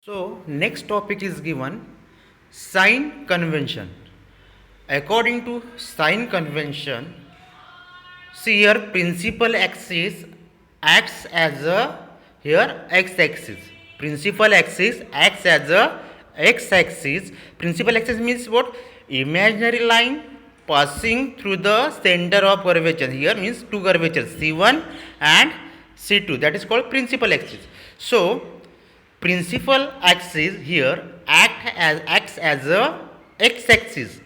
So, next topic is given sign convention. According to sign convention, see here principal axis acts as a here x axis. Principal axis acts as a x axis. Principal axis means what? Imaginary line passing through the center of curvature. Here means two curvatures C1 and C2. That is called principal axis. So principal axis here acts as a x axis,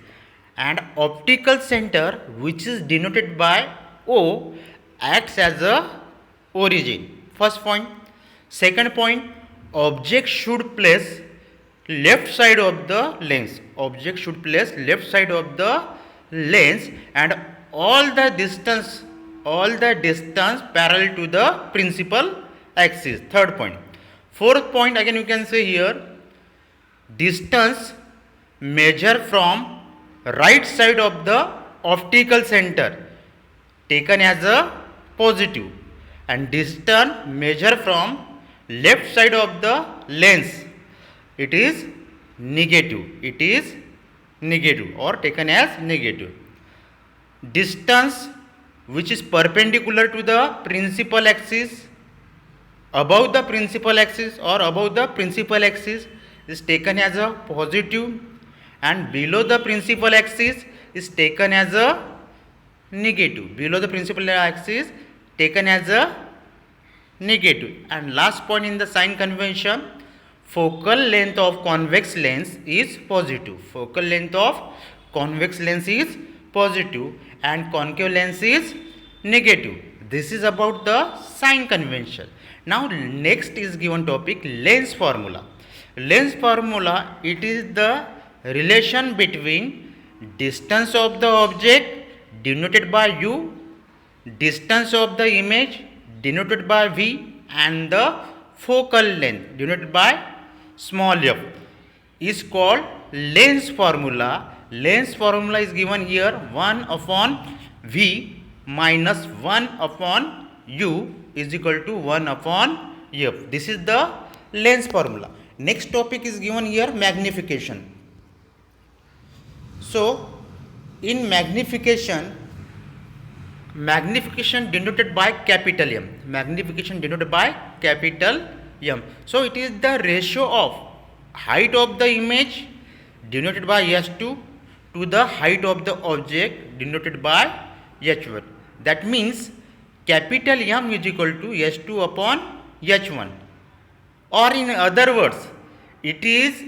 and optical center, which is denoted by O, acts as a origin. First point. Second point, object should place left side of the lens. Object should place left side of the lens, and all the distance parallel to the principal axis. Third point. Fourth point, again you can say here, distance measure from right side of the optical center taken as a positive, and distance measure from left side of the lens, it is negative or taken as negative. Distance which is perpendicular to the principal axis, above the principal axis or above the principal axis, is taken as a positive, and below the principal axis is taken as a negative. Below the principal axis taken as a negative. And last point in the sign convention, focal length of convex lens is positive. Focal length of convex lens is positive and concave lens is negative. This is about the sign convention. Now next is given topic lens formula. Lens formula, it is the relation between distance of the object denoted by U, distance of the image denoted by V, and the focal length denoted by small f is called lens formula. Lens formula is given here 1 upon V minus 1 upon U is equal to 1 upon f. This is the lens formula. Next topic is given here magnification. So in magnification denoted by capital M. Magnification denoted by capital M. So it is the ratio of height of the image denoted by S2 to the height of the object denoted by H1. That means capital M is equal to S2 upon H1. Or in other words, it is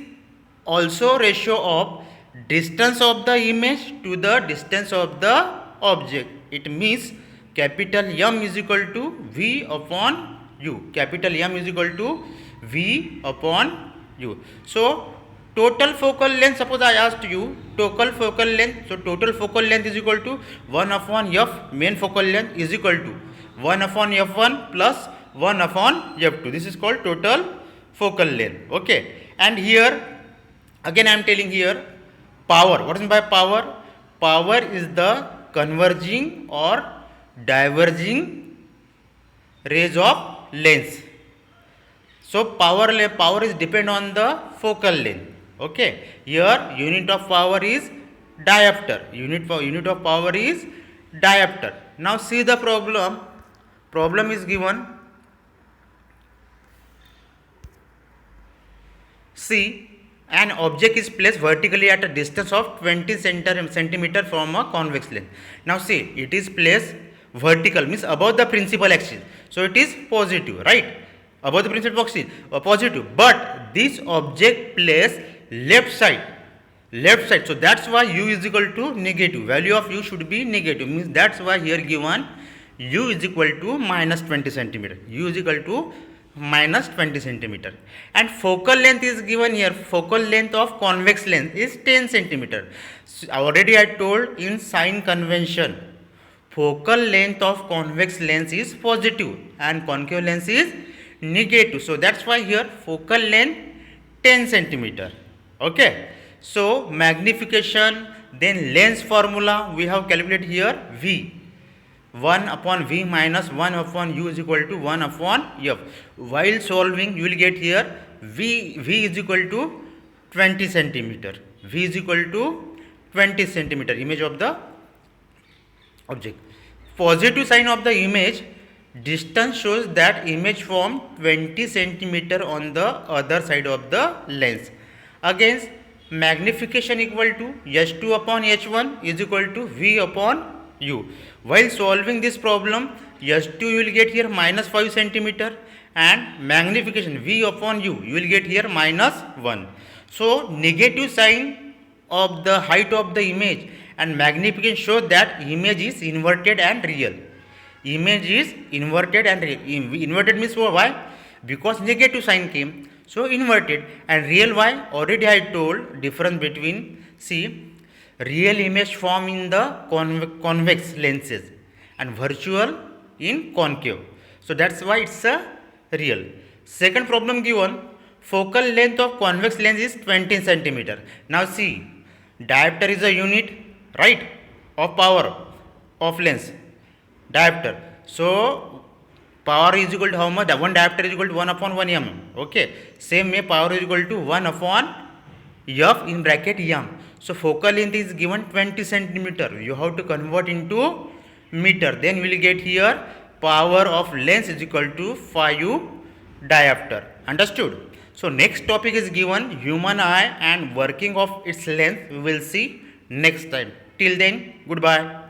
also ratio of distance of the image to the distance of the object. It means capital M is equal to V upon U. Capital M is equal to V upon U. So total focal length, suppose I asked you total focal length. So total focal length is equal to 1 upon F main focal length is equal to 1 upon F1 plus 1 upon F2. This is called total focal length. Okay. And here again I am telling here power. What is by power? Power is the converging or diverging rays of lens. So power is depend on the focal length. Okay. Here unit of power is diopter. Unit of power is diopter. Now see the problem. Problem is given. See, an object is placed vertically at a distance of 20 centimeter from a convex lens. Now see, it is placed vertical, means above the principal axis. So it is positive, right? Above the principal axis, positive. But this object placed left side. So that's why U is equal to negative. Value of U should be negative. Means that's why here given U is equal to minus 20 centimeter. U is equal to minus 20 centimeter. And focal length is given here. Focal length of convex lens is 10 centimeter. So already I told in sign convention, focal length of convex lens is positive and concave lens is negative. So that's why here focal length 10 centimeter. Okay. So magnification, then lens formula we have calculated here V. 1 upon V minus 1 upon U is equal to 1 upon F. While solving, you will get here V is equal to 20 centimeter. V is equal to 20 centimeter image of the object. Positive sign of the image, distance shows that image from 20 centimeter on the other side of the lens. Against magnification equal to S2 upon H1 is equal to V upon U. While solving this problem, S2 you will get here minus 5 centimeter and magnification V upon U you will get here minus 1. So negative sign of the height of the image and magnification show that image is inverted and real. Image is inverted and real. Inverted means why? Because negative sign came. So inverted, and real why? Already I told difference between, see, real image form in the convex lenses and virtual in concave. So that's why it's a real. Second problem given, focal length of convex lens is 20 centimeter. Now see, diopter is a unit, right, of power of lens. Diopter. So power is equal to how much? One diopter is equal to 1 upon 1 m. Okay. Same way power is equal to 1 upon f in bracket m. So focal length is given 20 centimeter. You have to convert into meter. Then we will get here power of lens is equal to 5 diopter. Understood? So next topic is given human eye and working of its lens. We will see next time. Till then, goodbye.